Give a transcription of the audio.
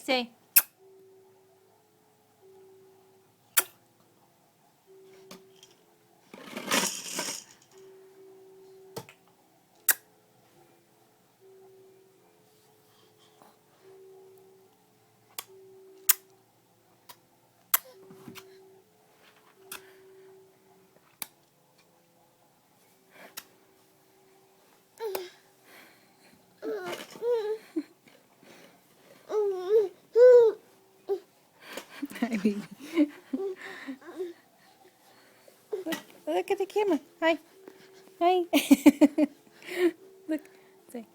Say. Hi, baby. Look at the camera. Hi. Hi. Look. Say.